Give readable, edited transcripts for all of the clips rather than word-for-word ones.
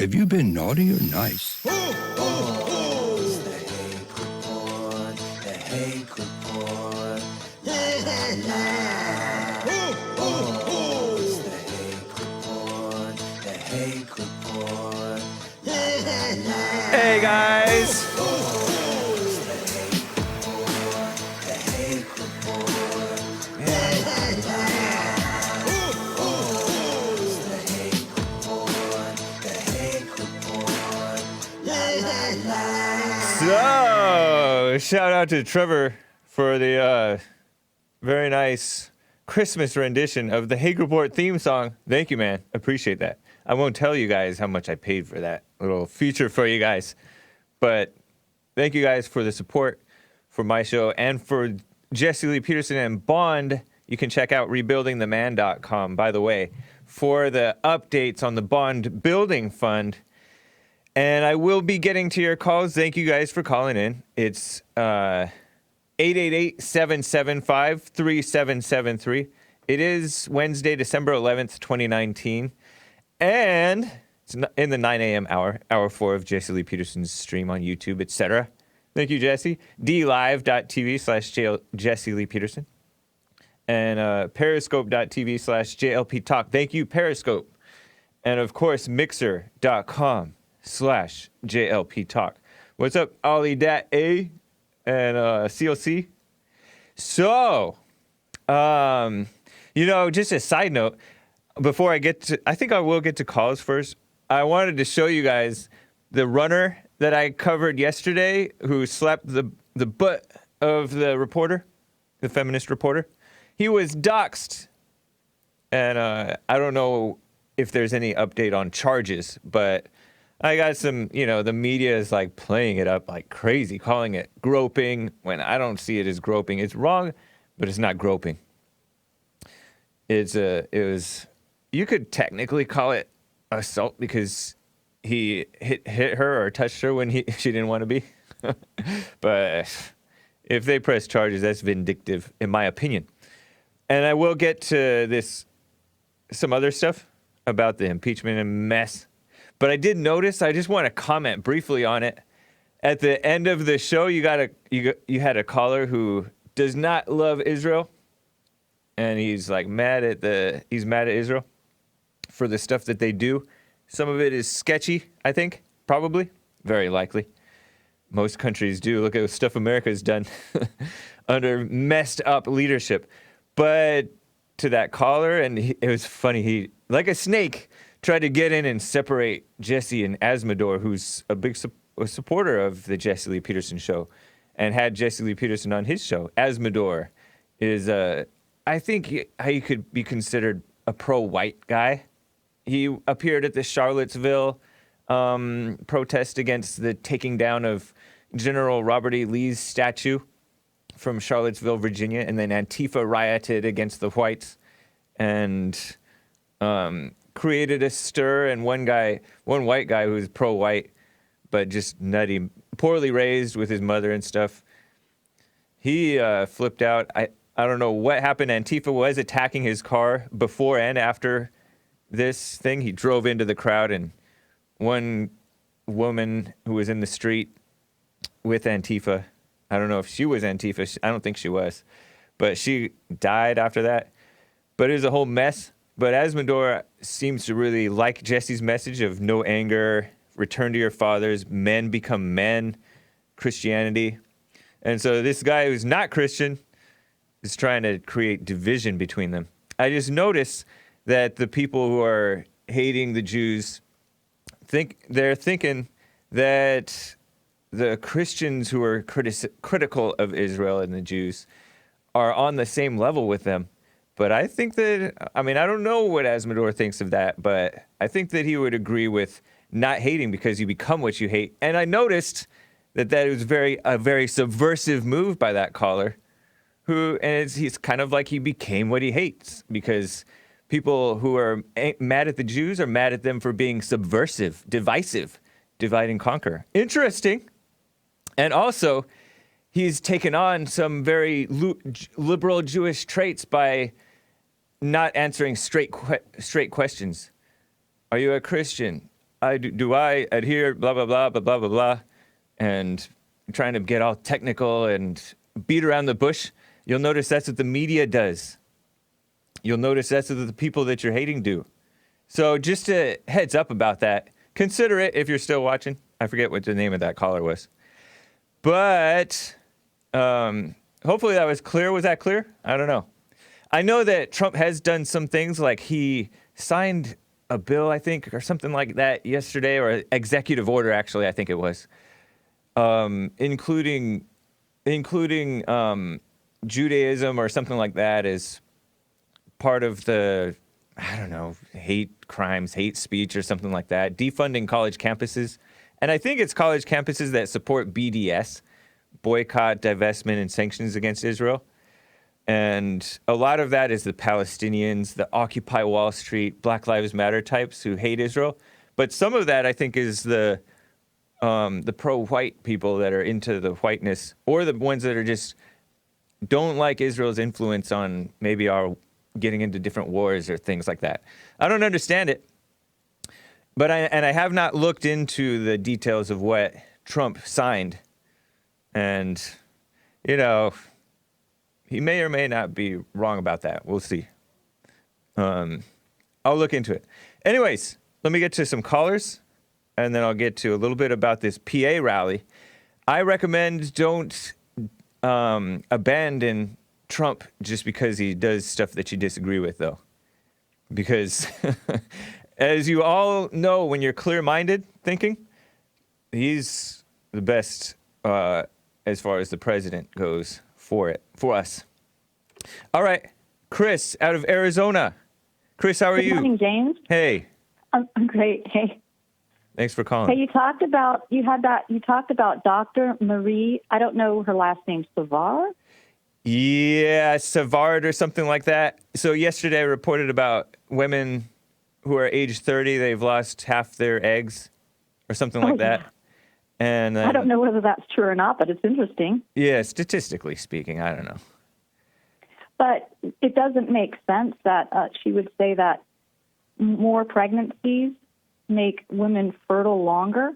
Have you been naughty or nice? It's the Hake Report, the Hake Report. La la la. It's the Hake Report, the Hake Report. La la la. Hey guys! It's the Hake Report, the Hake Report. La la la. It's the Hake Report, the Hake Report. La la la. So, shout out to Trevor for the very nice Christmas rendition of the Hake Report theme song. Thank you, man. Appreciate that. I won't tell you guys how much I paid for that little feature for you guys, but thank you guys for the support for my show and for Jesse Lee Peterson and Bond. You can check out rebuildingtheman.com, by the way, for the updates on the Bond Building Fund. And I will be getting to your calls. Thank you guys for calling in. It's 888-775-3773. It is Wednesday, December 11th, 2019. And it's in the 9 a.m. hour 4 of Jesse Lee Peterson's stream on YouTube, etc. Thank you, Jesse. dlive.tv/Jesse Lee Peterson. And periscope.tv/JLP Talk. Thank you, Periscope. And of course, mixer.com/JLP Talk. What's up, Ollie Dat A and CLC? So, just a side note, before I get to, I think I will get to calls first. I wanted to show you guys the runner that I covered yesterday who slapped the butt of the reporter, the feminist reporter. He was doxxed. And I don't know if there's any update on charges, but I got some, the media is like playing it up like crazy, calling it groping when I don't see it as groping. It's wrong, but it's not groping. You could technically call it assault because he hit her or touched her when she didn't want to be. But if they press charges, that's vindictive, in my opinion. And I will get to some other stuff about the impeachment and mess. But I did notice, I just want to comment briefly on it. At the end of the show, you had a caller who does not love Israel. And he's like mad at Israel for the stuff that they do. Some of it is sketchy, I think, probably, very likely. Most countries do. Look at the stuff America's done under messed up leadership. But to that caller, and it was funny, he, like a snake, tried to get in and separate Jesse and Asmodor, who's a big supporter of the Jesse Lee Peterson show, and had Jesse Lee Peterson on his show. Asmodor is, I think he could be considered a pro-white guy. He appeared at the Charlottesville protest against the taking down of General Robert E. Lee's statue from Charlottesville, Virginia, and then Antifa rioted against the whites and created a stir. And one white guy who was pro-white, but just nutty, poorly raised with his mother and stuff, he flipped out. I don't know what happened. Antifa was attacking his car before and after this thing. He drove into the crowd, and one woman who was in the street with Antifa, I don't know if she was Antifa. I don't think she was, but she died after that. But it was a whole mess. But Asmodor seems to really like Jesse's message of no anger, return to your fathers, men become men, Christianity. And so this guy who's not Christian is trying to create division between them. I just noticed that the people who are hating the Jews they're thinking that the Christians who are critical of Israel and the Jews are on the same level with them. But I think that, I don't know what Asmodor thinks of that, but I think that he would agree with not hating because you become what you hate. And I noticed that was a very subversive move by that caller, he's kind of like he became what he hates, because people who are mad at the Jews are mad at them for being subversive, divisive, divide and conquer. Interesting. And also, he's taken on some very liberal Jewish traits by not answering straight questions. Are you a Christian? do I adhere, blah, blah, blah, blah, blah, blah, blah, and trying to get all technical and beat around the bush, you'll notice that's what the media does. You'll notice that's what the people that you're hating do. So just a heads up about that. Consider it if you're still watching. I forget what the name of that caller was. But hopefully that was clear. Was that clear? I don't know. I know that Trump has done some things, like he signed a bill, I think, or something like that yesterday, or an executive order, actually, I think it was, including Judaism or something like that as part of the, I don't know, hate crimes, hate speech or something like that, defunding college campuses. And I think it's college campuses that support BDS, boycott, divestment, and sanctions against Israel. And a lot of that is the Palestinians, the Occupy Wall Street, Black Lives Matter types who hate Israel. But some of that, I think, is the pro-white people that are into the whiteness, or the ones that are just don't like Israel's influence on maybe our getting into different wars or things like that. I don't understand it. But I have not looked into the details of what Trump signed. And, you know, he may or may not be wrong about that. We'll see. I'll look into it. Anyways, let me get to some callers, and then I'll get to a little bit about this PA rally. I recommend don't abandon Trump just because he does stuff that you disagree with, though. Because as you all know, when you're clear-minded thinking, he's the best as far as the president goes for us. All right, Chris out of Arizona. Chris, how are you? Good morning, James. Hey. I'm great. Hey. Thanks for calling. Hey, you talked about Dr. Marie, I don't know her last name, Savard? Yeah, Savard or something like that. So yesterday I reported about women who are age 30, they've lost half their eggs or something like that. Yeah. And I don't know whether that's true or not, but it's interesting. Yeah, statistically speaking, I don't know. But it doesn't make sense that she would say that more pregnancies make women fertile longer.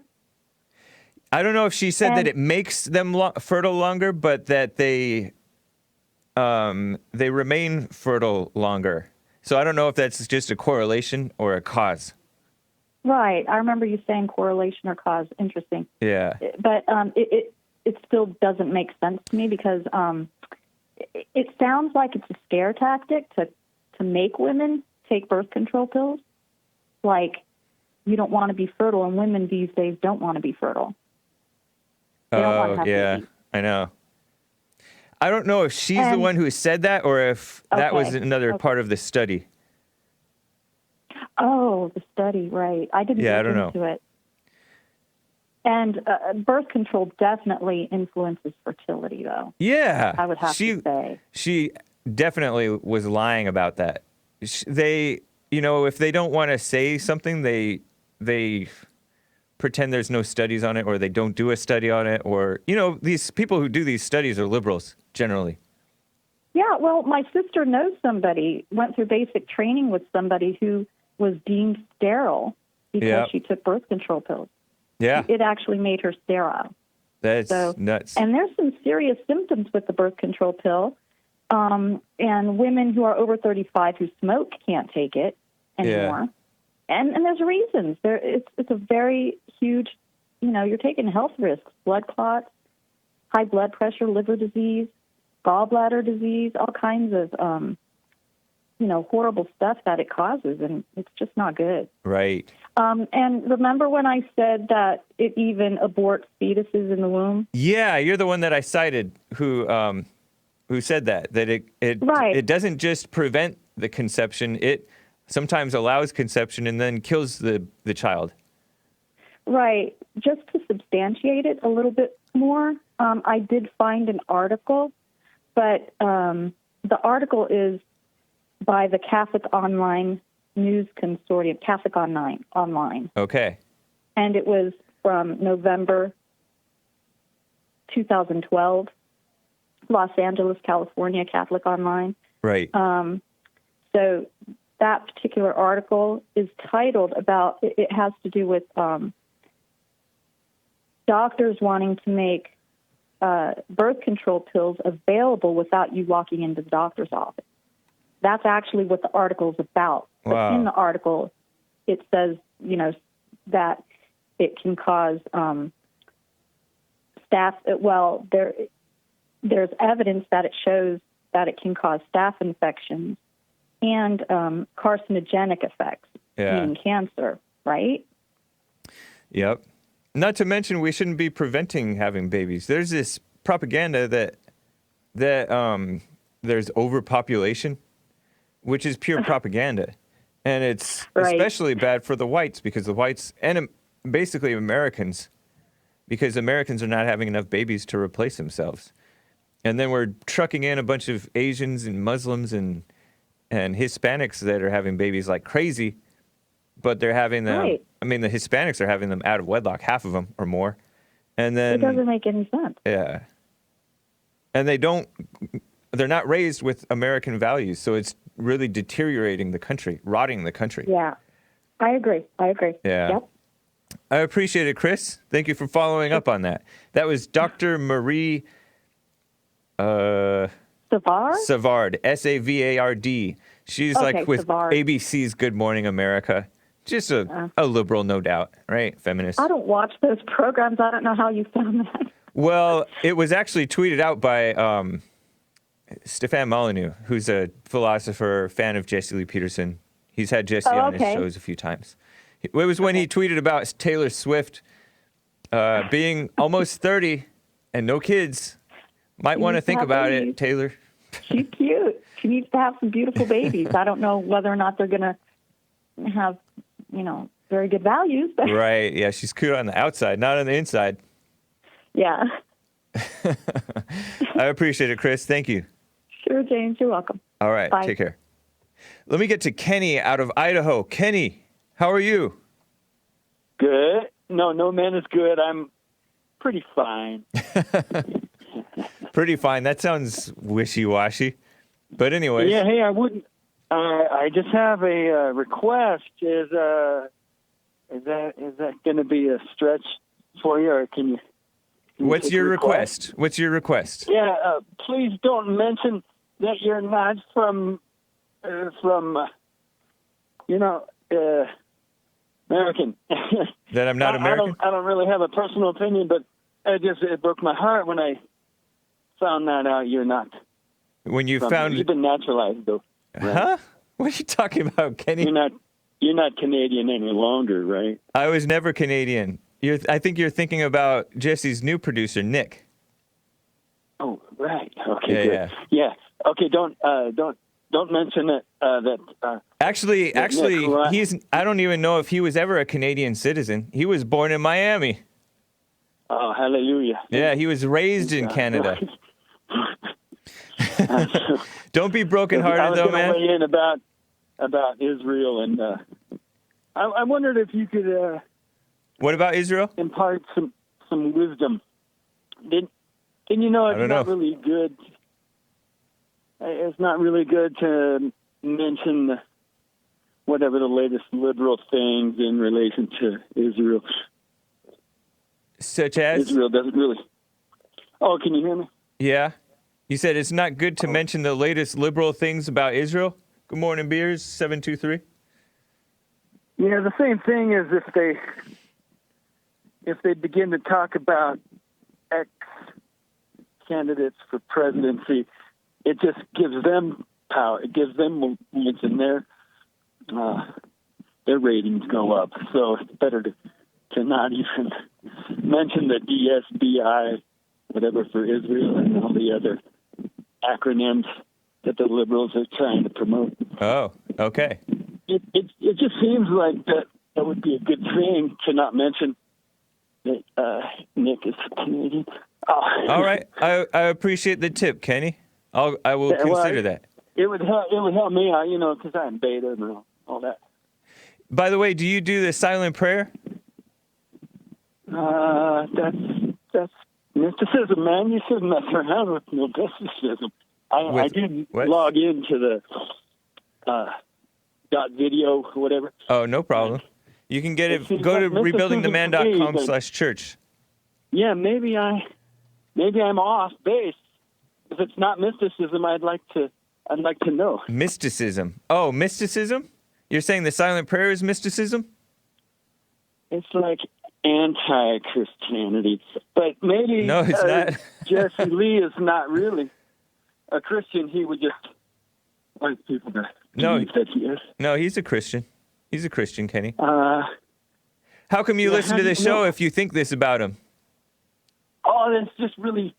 I don't know if she said that it makes them fertile longer, but that they remain fertile longer. So I don't know if that's just a correlation or a cause. Right. I remember you saying correlation or cause. Interesting. Yeah. But it still doesn't make sense to me because it sounds like it's a scare tactic to make women take birth control pills. Like, you don't want to be fertile, and women these days don't want to be fertile. They don't want to have babies. I know. I don't know if she's the one who said that or if that was another part of the study. Oh, the study, right. I didn't look into it. And birth control definitely influences fertility, though. Yeah. I would have to say. She definitely was lying about that. They, if they don't want to say something, they pretend there's no studies on it, or they don't do a study on it, or, these people who do these studies are liberals, generally. Yeah, well, my sister knows somebody, went through basic training with somebody who was deemed sterile because she took birth control pills. Yeah. It actually made her sterile. That's nuts. And there's some serious symptoms with the birth control pill. And women who are over 35 who smoke can't take it anymore. Yeah. And there's reasons. It's a very huge, you're taking health risks, blood clots, high blood pressure, liver disease, gallbladder disease, all kinds of, horrible stuff that it causes, and it's just not good. Right. And remember when I said that it even aborts fetuses in the womb? Yeah, you're the one that I cited who said that it doesn't just prevent the conception, it sometimes allows conception and then kills the child. Right. Just to substantiate it a little bit more, I did find an article, but the article is by the Catholic Online News Consortium, Catholic Online. Okay. And it was from November 2012, Los Angeles, California, Catholic Online. Right. So that particular article is titled about, it has to do with doctors wanting to make birth control pills available without you walking into the doctor's office. That's actually what the article is about. Wow. But in the article, it says, that it can cause there's evidence that it shows that it can cause staph infections and carcinogenic effects, meaning cancer, right? Yep. Not to mention, we shouldn't be preventing having babies. There's this propaganda that there's overpopulation, which is pure propaganda. And it's especially bad for the whites, because the whites, and basically Americans, because Americans are not having enough babies to replace themselves. And then we're trucking in a bunch of Asians and Muslims and Hispanics that are having babies like crazy, but they're having them, I mean, the Hispanics are having them out of wedlock, half of them or more. And then it doesn't make any sense. Yeah. And they're not raised with American values, so it's really deteriorating the country, rotting the country. Yeah, I agree. Yeah. Yep. I appreciate it, Chris. Thank you for following up on that. That was Dr. Marie Savard? Savard, Savard. She's like with Savard. ABC's Good Morning America. Just a liberal, no doubt, right? Feminist. I don't watch those programs. I don't know how you found that. Well, it was actually tweeted out by Stefan Molyneux, who's a philosopher, fan of Jesse Lee Peterson. He's had Jesse on his shows a few times. It was when he tweeted about Taylor Swift being almost 30 and no kids. Might want to think about it, Taylor. She's cute. She needs to have some beautiful babies. I don't know whether or not they're going to have, very good values. But Right. Yeah, she's cute on the outside, not on the inside. Yeah. I appreciate it, Chris. Thank you. Sure, James. You're welcome. All right. Bye. Take care. Let me get to Kenny out of Idaho. Kenny, how are you? Good. No man is good. I'm pretty fine. Pretty fine. That sounds wishy-washy. But anyways. Yeah, hey, I wouldn't. I just have a request. Is that going to be a stretch for you, or can you What's your request? What's your request? Yeah, please don't mention that you're not from American. That I'm not American? I don't really have a personal opinion, but it broke my heart when I found that out. You're not. When you You've been naturalized, though. Right? Huh? What are you talking about, Kenny? You're not Canadian any longer, right? I was never Canadian. I think you're thinking about Jesse's new producer, Nick. Oh, right. Okay, good. Yeah. Yeah. Okay, don't mention it. Actually, Nick, I don't even know if he was ever a Canadian citizen. He was born in Miami. Oh, hallelujah. Yeah, he was raised in Canada. Don't be brokenhearted, though, man. I was going to weigh in about Israel, and I wondered if you could. What about Israel? Impart some wisdom. Didn't you know it's not really good? It's not really good to mention whatever the latest liberal things in relation to Israel. Such as? Israel doesn't really. Oh, can you hear me? Yeah. You said it's not good to mention the latest liberal things about Israel? Good morning, Beers, 723. Yeah, the same thing is if they begin to talk about ex-candidates for presidency, it just gives them power. It gives them points, and their ratings go up. So it's better to not even mention the DSBI, whatever, for Israel, and all the other acronyms that the liberals are trying to promote. Oh, okay. It just seems like that would be a good thing to not mention that Nick is Canadian. Oh. All right. I appreciate the tip, Kenny. I will consider that. It would help me out, because I'm beta and all that. By the way, do you do the silent prayer? That's mysticism, man. You shouldn't mess around with mysticism. I did log into .video or whatever. Oh, no problem. You can get it. seems Go like to mysticism to me, but- rebuildingtheman.com/church. Yeah, maybe I'm off base. If it's not mysticism, I'd like to know. Mysticism. Oh, mysticism? You're saying the silent prayer is mysticism? It's like anti-Christianity, but maybe No, it's not. Jesse Lee is not really a Christian. He would just like people to believe that he is. No, he's a Christian. He's a Christian, Kenny. How How come you listen to this show know? if you think this about him? Oh, that's just really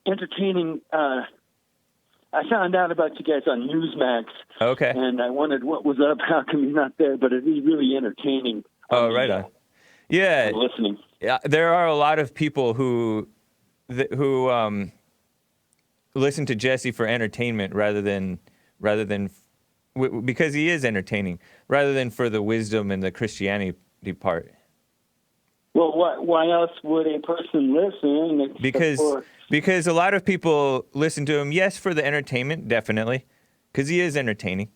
entertaining. I found out about you guys on Newsmax. Okay. And I wondered what was up. How come you're not there? But it is really entertaining. Oh, right on. Yeah. I'm listening. Yeah, there are a lot of people who listen to Jesse for entertainment rather than because he is entertaining, rather than for the wisdom and the Christianity part. Well, why else would a person listen? Because a lot of people listen to him, yes, for the entertainment, definitely, because he is entertaining,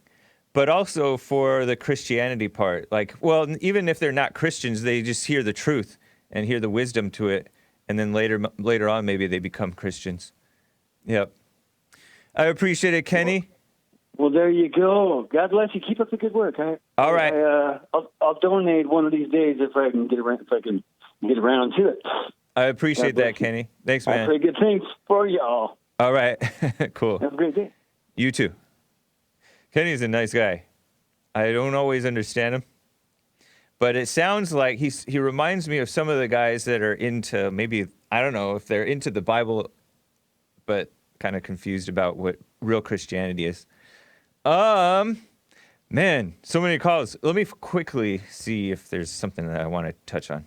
but also for the Christianity part. Like, well, even if they're not Christians, they just hear the truth and hear the wisdom to it, and then later on, maybe they become Christians. Yep. I appreciate it, Kenny. Well, there you go. God bless you. Keep up the good work. All right. I'll donate one of these days if I can get around to it. I appreciate that, Kenny. Thanks, man. I pray good things for y'all. All right. Cool. Have a great day. You too. Kenny's a nice guy. I don't always understand him, but it sounds like he reminds me of some of the guys that are into, maybe, I don't know if they're into the Bible, but kind of confused about what real Christianity is. Man, so many calls. Let me quickly see if there's something that I want to touch on.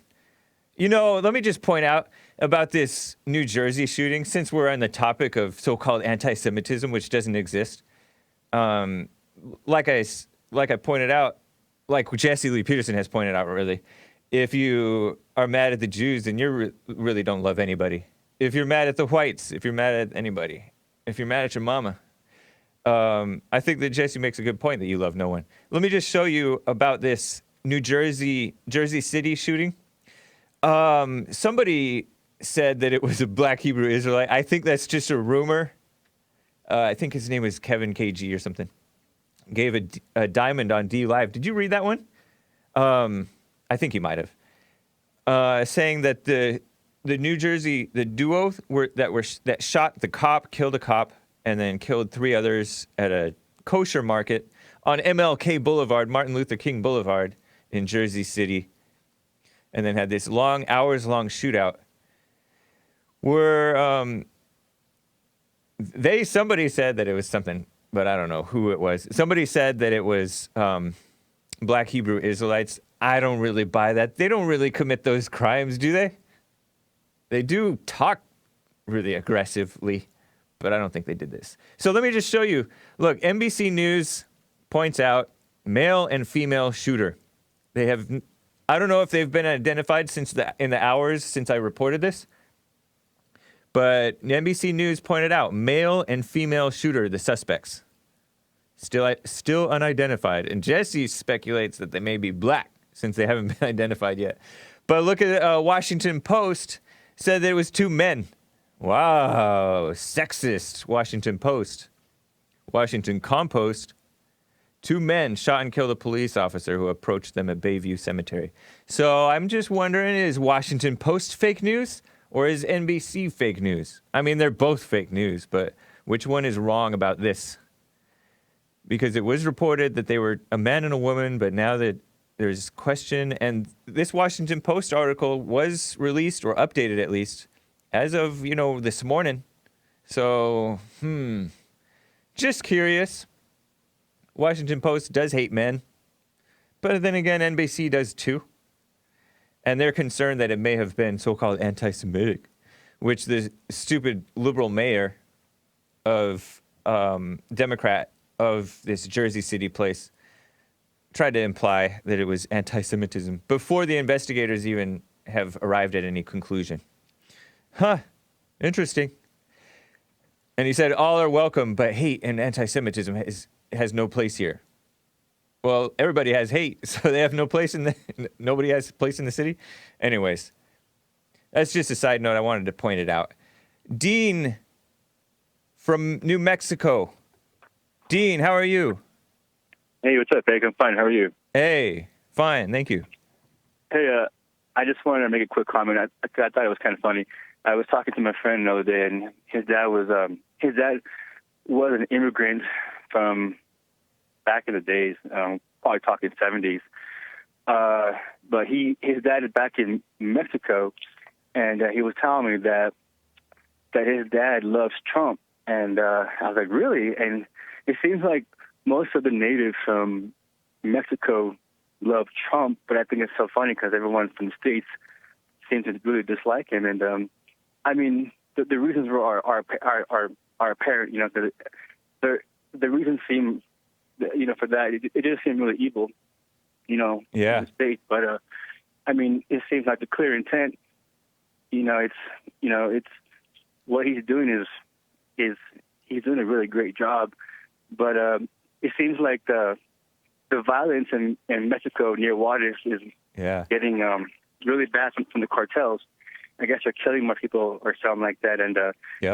You know, let me just point out about this New Jersey shooting, since we're on the topic of so-called anti-Semitism, which doesn't exist. Like I pointed out, like Jesse Lee Peterson has pointed out, really, if you are mad at the Jews, then you really don't love anybody. If you're mad at the whites, if you're mad at anybody, if you're mad at your mama, I think that Jesse makes a good point that you love no one. Let me just show you about this Jersey City shooting. Somebody said that it was a black Hebrew Israelite. I think that's just a rumor. I think his name was Kevin KG or something. Gave a diamond on D Live. Did you read that one? I think he might have. Saying that the New Jersey, the duo that shot the cop, killed a cop, and then killed 3 others at a kosher market on MLK Boulevard, Martin Luther King Boulevard in Jersey City, and then had this hours-long shootout where somebody said that it was something, but I don't know who it was. Somebody said that it was black Hebrew Israelites. I don't really buy that. They don't really commit those crimes, do they? They do talk really aggressively, but I don't think they did this. So let me just show you. Look, NBC News points out male and female shooter. They have, I don't know if they've been identified in the hours since I reported this, but NBC News pointed out male and female shooter, the suspects. Still unidentified. And Jesse speculates that they may be black since they haven't been identified yet. But look at Washington Post said that it was 2 men. Wow, sexist Washington Post. Washington Compost. 2 men shot and killed a police officer who approached them at Bayview Cemetery. So I'm just wondering, is Washington Post fake news or is NBC fake news? I mean, they're both fake news, but which one is wrong about this? Because it was reported that they were a man and a woman, but now that there's question, and this Washington Post article was released, or updated at least, as of, this morning. So, just curious. Washington Post does hate men, but then again, NBC does too. And they're concerned that it may have been so-called anti-Semitic, which the stupid liberal mayor of Democrat of this Jersey City place tried to imply that it was anti-Semitism before the investigators even have arrived at any conclusion. Interesting. And he said, all are welcome, but hate and anti-Semitism has no place here. Well, everybody has hate, so they have no place in the. Nobody has a place in the city. Anyways, that's just a side note. I wanted to point it out. Dean from New Mexico. Dean, how are you? Hey, what's up, Hake? I'm fine. How are you? Hey, fine, thank you. Hey, I just wanted to make a quick comment. I thought it was kind of funny. I was talking to my friend the other day, and his dad was an immigrant from back in the days, probably talking 70s. But his dad is back in Mexico, and he was telling me that his dad loves Trump. And I was like, really? And it seems like most of the natives from Mexico love Trump, but I think it's so funny because everyone from the States seems to really dislike him. And I mean, the reasons are apparent. You know, the reasons seem, you know, for that it does seem really evil. You know, Yeah. in the States, but I mean, it seems like the clear intent. It's what he's doing is he's doing a really great job, but it seems like the violence in Mexico near Juarez is getting really bad from the cartels. I guess they're killing more people or something like that, and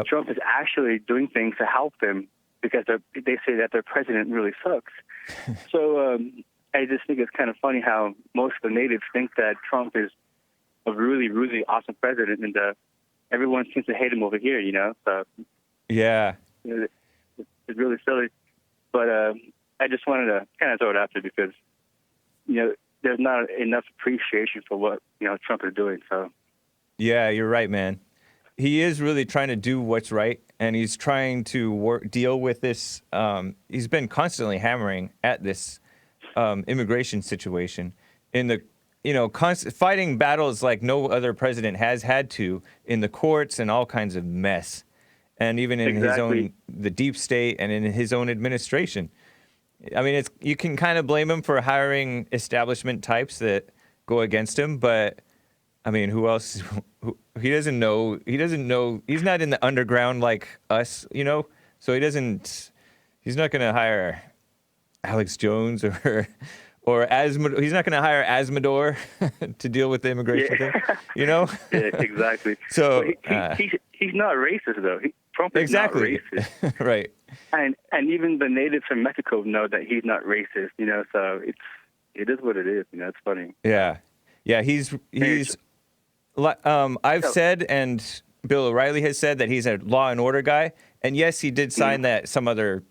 Trump is actually doing things to help them because they say that their president really sucks. So I just think it's kind of funny how most of the natives think that Trump is a really, really awesome president, and everyone seems to hate him over here, you know? So, yeah. It's really silly. But I just wanted to kind of throw it out there because, you know, there's not enough appreciation for what, you know, Trump is doing. So. Yeah, you're right, man. He is really trying to do what's right, and he's trying to deal with this. He's been constantly hammering at this immigration situation in the, you know, fighting battles like no other president has had to in the courts and all kinds of mess, and even in the deep state and in his own administration. I mean, you can kind of blame him for hiring establishment types that go against him, but I mean, who else? He doesn't know. He's not in the underground like us, you know. So he's not going to hire Alex Jones or Asmodor. He's not going to hire Asmodor to deal with the immigration thing, you know. Yeah, exactly. So he's not racist though. Trump is not racist, right? And even the natives from Mexico know that he's not racist, you know. So it is what it is, you know. It's funny. Yeah, he's. I've said, and Bill O'Reilly has said that he's a law and order guy. And yes, he did sign that some other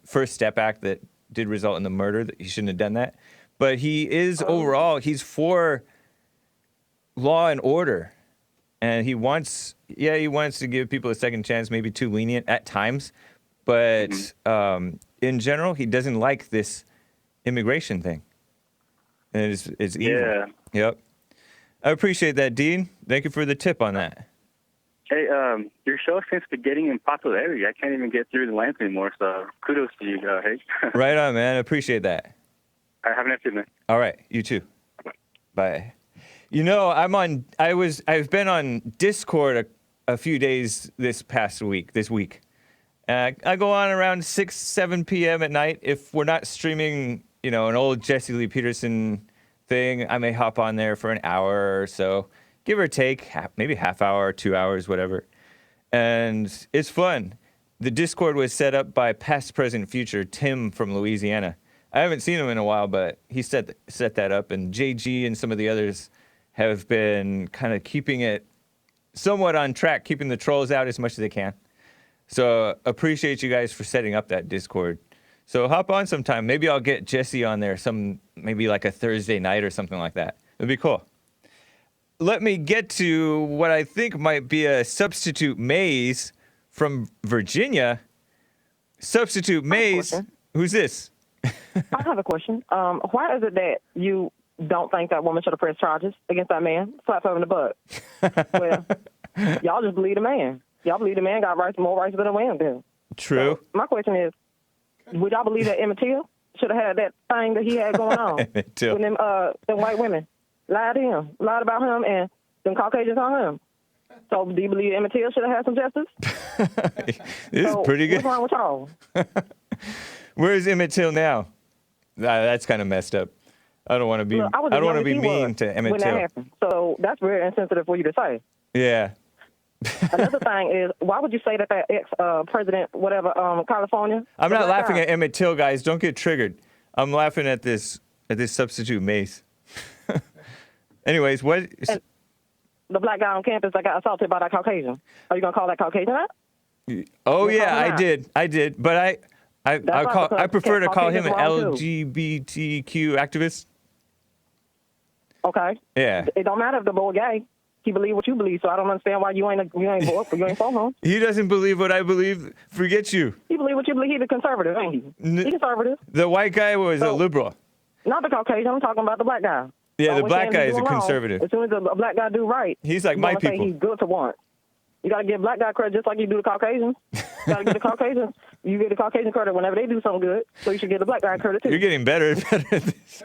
First Step Act that did result in the murder. That he shouldn't have done that. But he is overall, he's for law and order. And he wants to give people a second chance, maybe too lenient at times. But in general, he doesn't like this immigration thing. And it's evil. Yeah. Yep. I appreciate that, Dean. Thank you for the tip on that. Hey, your show seems to be getting in popularity. I can't even get through the lamp anymore, so kudos to you, Hake. Right on, man. I appreciate that. All right, have a nice evening. All right, you too. Bye. You know, I've been on Discord a few days this week. I go on around 6, 7 p.m. at night. If we're not streaming, you know, an old Jesse Lee Peterson thing, I may hop on there for an hour or so, give or take, maybe half hour, 2 hours, whatever. And it's fun. The Discord was set up by past, present, future Tim from Louisiana. I haven't seen him in a while, but he set that up, and JG and some of the others have been kind of keeping it somewhat on track, keeping the trolls out as much as they can. So appreciate you guys for setting up that Discord. So hop on sometime. Maybe I'll get Jesse on there maybe like a Thursday night or something like that. It'd be cool. Let me get to what I think might be a substitute Maze from Virginia. Substitute Maze. Who's this? I have a question. Why is it that you don't think that woman should have pressed charges against that man? Slap her in the butt. Well, y'all just believe the man. Y'all believe the man got more rights than a man do. True. So my question is, would y'all believe that Emmett Till should have had that thing that he had going on with them white women? Lied to him, lied about him, and them Caucasians on him. So do you believe Emmett Till should have had some justice? This is pretty good. What's wrong with y'all? Where is Emmett Till now? That's kind of messed up. I don't want to be. Look, I don't want to be mean to Emmett when that Till. happened. So that's very insensitive for you to say. Yeah. Another thing is, why would you say that ex-president, whatever, California? I'm not laughing at Emmett Till, guys. Don't get triggered. I'm laughing at this substitute Mace. Anyways, what? And the black guy on campus that got assaulted by that Caucasian. Are you gonna call that Caucasian out? Oh yeah, I did. But I prefer to call him an LGBTQ activist. Okay. Yeah. It don't matter if the boy gay. He believe what you believe, so I don't understand why you ain't for him. He doesn't believe what I believe. Forget you. He believe what you believe. He's a conservative, ain't he? He's conservative. The white guy was a liberal. Not the Caucasian. I'm talking about the black guy. Yeah, So the black guy is a conservative. As soon as a black guy do right, he's like my people. Say he's good to want. You got to give black guy credit just like you do the Caucasians. You got to give the Caucasians. You give the Caucasian credit whenever they do something good. So you should give the black guy credit too. You're getting better and better at this.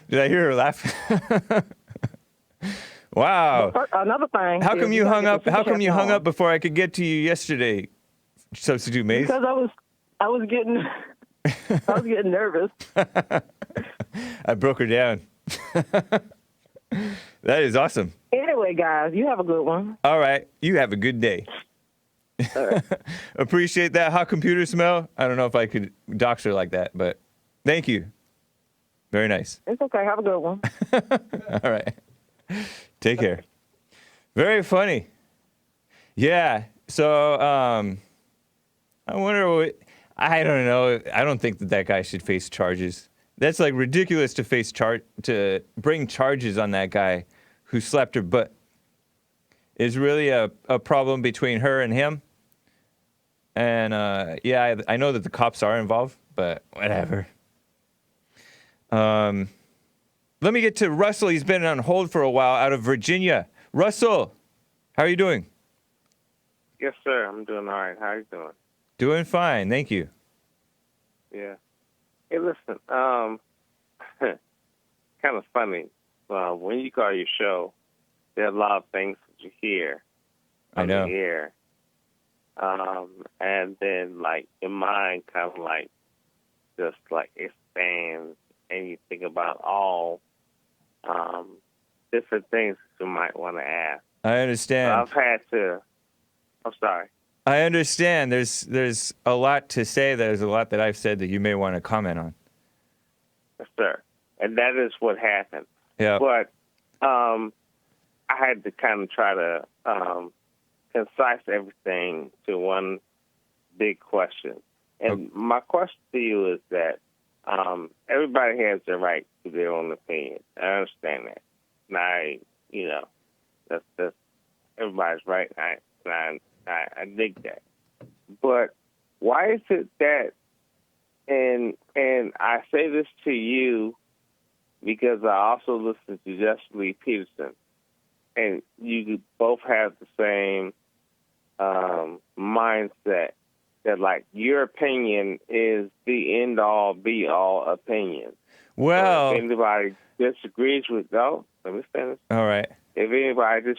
Did I hear her laugh? Wow. Another thing. How come you hung up? How come you hung up before I could get to you yesterday, Substitute Mace? Because I was getting nervous. I broke her down. That is awesome. Anyway, guys, you have a good one. All right, you have a good day. All right. Appreciate that hot computer smell. I don't know if I could dox her like that, but thank you. Very nice. It's okay. Have a good one. All right. Take care. Very funny. Yeah. So, I wonder what. I don't know. I don't think that guy should face charges. That's like ridiculous to bring charges on that guy who slapped her butt. Is really a problem between her and him. And yeah, I know that the cops are involved, but whatever. Let me get to Russell. He's been on hold for a while out of Virginia. Russell, how are you doing? Yes, sir. I'm doing all right. How are you doing? Doing fine. Thank you. Yeah. Hey, listen, kind of funny. When you call your show, there are a lot of things that you hear on the air. And then, like, your mind kind of, like, just, like, expands, and you think about all different things that you might want to ask. I understand. I'm sorry. I understand. There's a lot to say. There's a lot that I've said that you may want to comment on. Yes, sir. And that is what happened. Yeah. But I had to kind of try to concise everything to one big question. And my question to you is that everybody has the right to their own opinion. I understand that. And that's everybody's right. I dig that. But why is it that, and I say this to you because I also listen to Jesse Lee Peterson, and you both have the same mindset that, like, your opinion is the end-all, be-all opinion. Well, if anybody disagrees with, let me finish. All right. If anybody let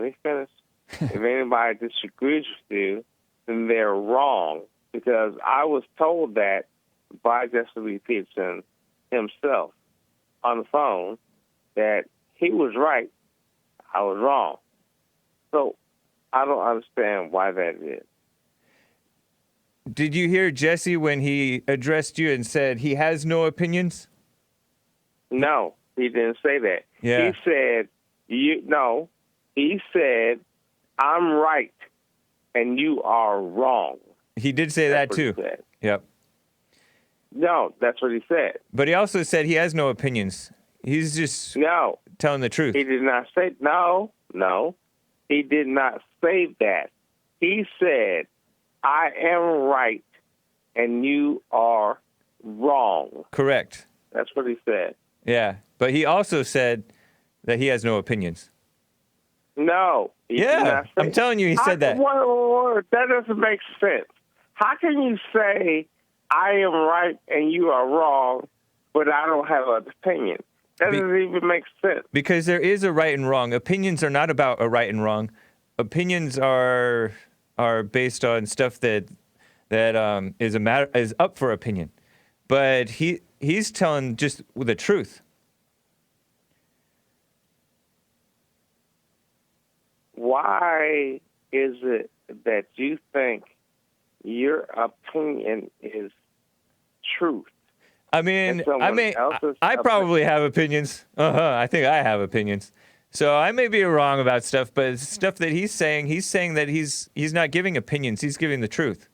me finish. If anybody disagrees with you, then they're wrong, because I was told that by Jesse Lee Peterson himself on the phone that he was right, I was wrong. So I don't understand why that is. Did you hear Jesse when he addressed you and said he has no opinions? No, he didn't say that. Yeah. He said, I'm right and you are wrong. He did say that too. Yep. No, that's what he said. But he also said he has no opinions. He's just telling the truth. He did not say, no. He did not say that. He said, I am right and you are wrong. Correct. That's what he said. Yeah, but he also said that he has no opinions. No. I'm telling you, he said that. That doesn't make sense. How can you say I am right and you are wrong, but I don't have an opinion? That doesn't even make sense. Because there is a right and wrong. Opinions are not about a right and wrong. Opinions are based on stuff that that is up for opinion, but he's telling just the truth. Why is it that you think your opinion is truth? I mean, I probably have opinions. I think I have opinions. So I may be wrong about stuff, but it's stuff that he's saying that he's not giving opinions. He's giving the truth.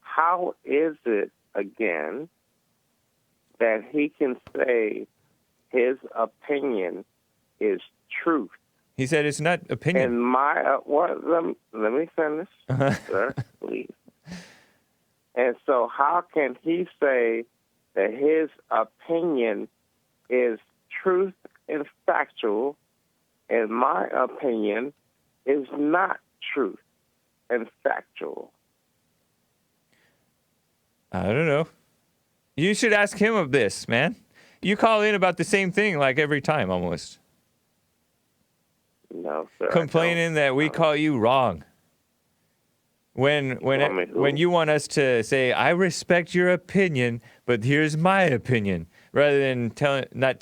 How is it, again, that he can say his opinion is truth? He said it's not opinion. And let me finish, sir, please. And so how can he say that his opinion is truth and factual, and my opinion is not truth and factual? I don't know. You should ask him of this, man. You call in about the same thing like every time almost. No, sir. Complaining that we call you wrong. When you want us to say, I respect your opinion, but here's my opinion, rather than not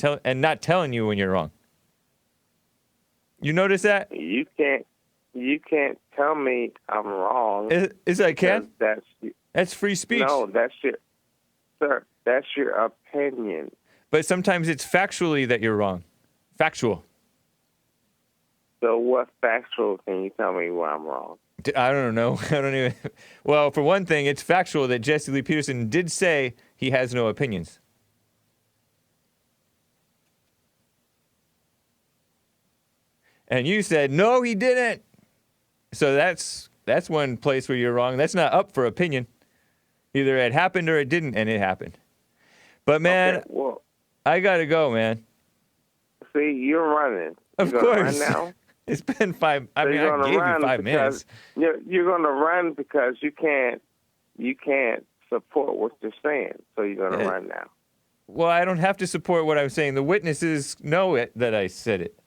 telling you when you're wrong. You notice that? You can't tell me I'm wrong. Is I can? That's free speech. No, that's your opinion. But sometimes it's factually that you're wrong. Factual. So what factual can you tell me where I'm wrong? I don't know. I don't even. Well, for one thing, it's factual that Jesse Lee Peterson did say he has no opinions. And you said, no, he didn't. So that's one place where you're wrong. That's not up for opinion. Either it happened or it didn't, and it happened. But, man, I got to go, man. See, you're running. Of course. Run now? It's been 5. I mean, I gave you 5 minutes. You're going to run because you can't support what you're saying. So you're going to run now. Well, I don't have to support what I'm saying. The witnesses know it that I said it.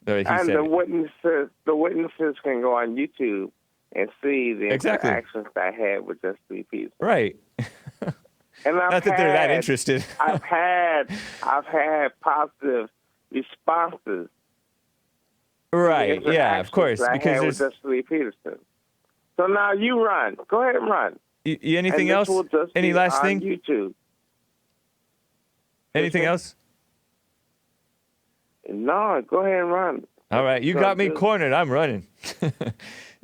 And the witnesses can go on YouTube and see the interactions that I had with Jesse Lee Peterson. Right. And not that they're that interested. I've had positive responses. Right. Yeah. Of course. Because there's Jesse Lee Peterson. So now you run. Go ahead and run. Anything else? Any last thing? YouTube. Anything else? No. Go ahead and run. All right. You got me cornered. I'm running.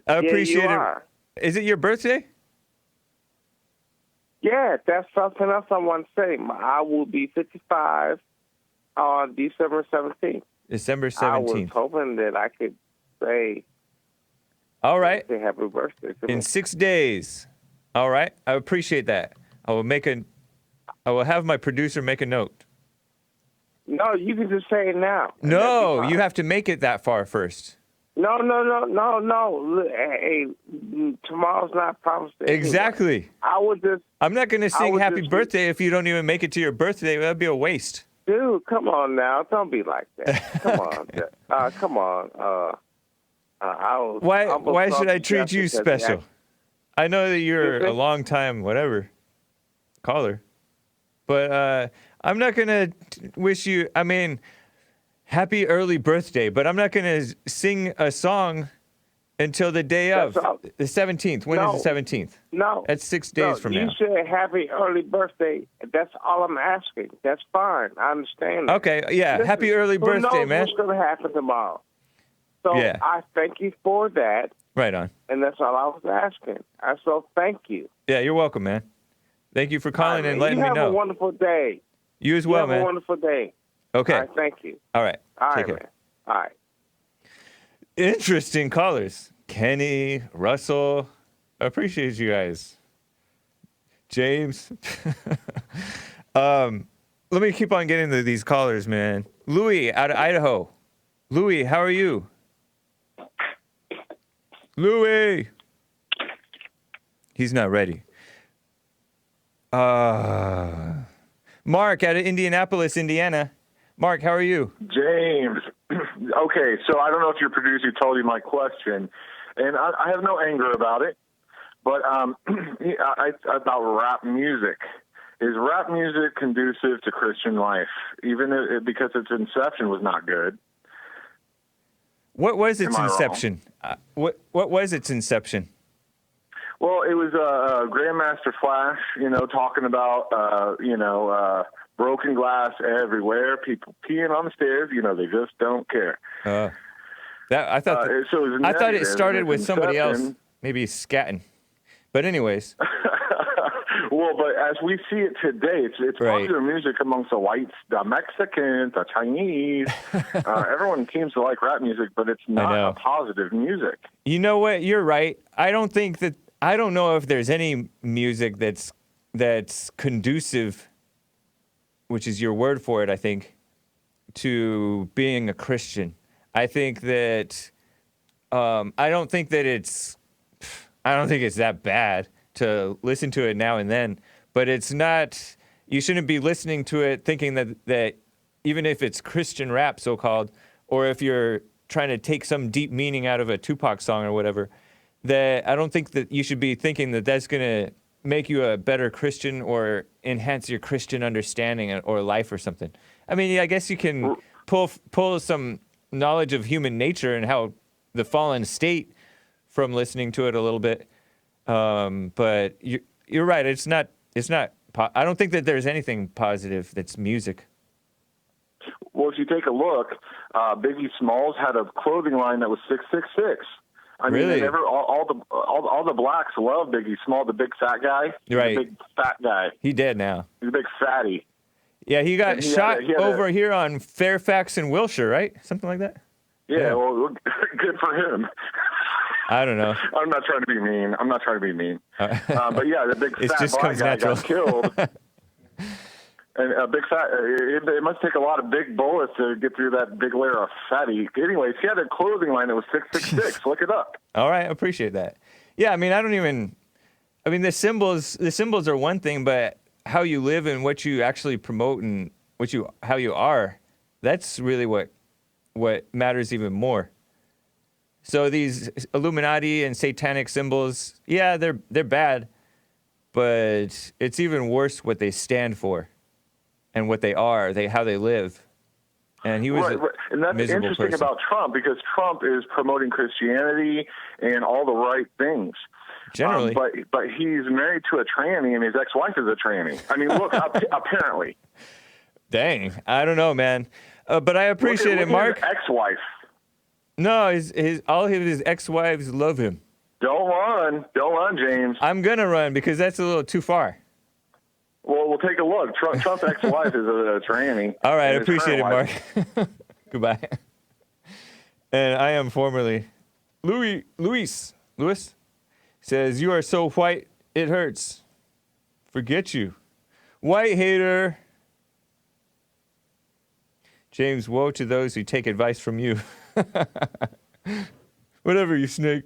I appreciate it. Is it your birthday? Yeah, that's something else I want to say. I will be 55 on December 17th. December 17th. I was hoping that I could say, all right, happy birthday to me. In 6 days. All right. I appreciate that. I will have my producer make a note. No, you can just say it now. No, you have to make it that far first. No. Hey, tomorrow's not promised. Exactly. I'm not going to sing happy birthday if you don't even make it to your birthday. That'd be a waste. Dude, come on now. Don't be like that. Come on. Come on. Why should I treat you special? I know that you're a long time whatever caller, but I'm not going to wish you, happy early birthday, but I'm not going to sing a song until the day of, the 17th. When is the 17th? No. That's 6 days from now. You say happy early birthday. That's all I'm asking. That's fine. I understand that. Okay, yeah. Listen, happy early birthday, man. What's going to happen tomorrow? So I thank you for that. Right on. And that's all I was asking. So thank you. Yeah, you're welcome, man. Thank you for calling and letting me know. You have a wonderful day. You as well, man. Have a wonderful day. Okay. All right, thank you. All right. Take care. Man. All right. Interesting callers. Kenny, Russell. I appreciate you guys. James. Let me keep on getting to these callers, man. Louis out of Idaho. Louis, how are you? Louis. He's not ready. Mark out of Indianapolis, Indiana. Mark, how are you? James. Okay, so I don't know if your producer told you my question. and I have no anger about it. But about rap music. Is rap music conducive to Christian life, because its inception was not good? What was its inception? What was its inception? Well, it was Grandmaster Flash, talking about, broken glass everywhere, people peeing on the stairs. They just don't care. I thought it started with somebody else, maybe scatting. But anyways. Well, but as we see it today, it's popular music amongst the whites, the Mexicans, the Chinese. Everyone seems to like rap music, but it's not a positive music. You know what? You're right. I don't know if there's any music that's conducive, which is your word for it, I think, to being a Christian. I think that I don't think it's that bad to listen to it now and then, but it's not, you shouldn't be listening to it thinking that even if it's Christian rap, so-called, or if you're trying to take some deep meaning out of a Tupac song or whatever, that I don't think that you should be thinking that that's going to make you a better Christian or enhance your Christian understanding or life or something. I mean, I guess you can pull some knowledge of human nature and how the fallen state from listening to it a little bit. But you're right. It's not. I don't think that there's anything positive that's music. Well, if you take a look, Biggie Smalls had a clothing line that was 666. I really? mean, all the blacks love Biggie Smalls, the big fat guy. Right. The big fat guy. He dead now. He's a big fatty. Yeah, he got shot over here on Fairfax and Wilshire, right? Something like that. Yeah. Well, good for him. I don't know. I'm not trying to be mean. But yeah, the big fat black guy natural. got killed. And a big fat, it must take a lot of big bullets to get through that big layer of fatty. Anyways, he had a clothing line that was 666. Look it up. All right, I appreciate that. Yeah, I mean, the symbols are one thing, but how you live and what you actually promote and how you are, that's really what matters even more. So these Illuminati and satanic symbols, yeah, they're bad, but it's even worse what they stand for and what they are, how they live. And he was right. And that's interesting about Trump, because Trump is promoting Christianity and all the right things. Generally. But he's married to a tranny, and his ex-wife is a tranny. I mean, look, apparently. Dang, I don't know, man. But I appreciate it, Mark. His ex-wife. No, all of his ex-wives love him. Don't run, James. I'm gonna run because that's a little too far. Well, we'll take a look. Trump's ex-wife is a tranny. All right, I appreciate it, Mark. Goodbye. And I am formerly Luis says, "You are so white, it hurts. Forget you. White hater. James, woe to those who take advice from you." Whatever, you snake.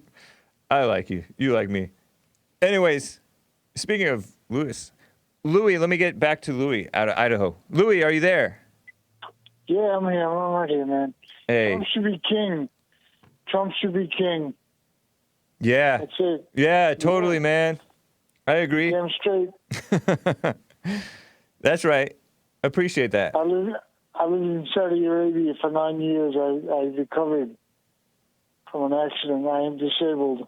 I like you. You like me. Anyways, speaking of Louis, let me get back to Louis out of Idaho. Louis, are you there? Yeah, I'm here. I'm right here, man. Hey. Trump should be king. Trump should be king. Yeah. That's it. Yeah, totally, man. I agree. Damn straight. That's right. Appreciate that. I lived in Saudi Arabia for 9 years. I recovered from an accident. I am disabled.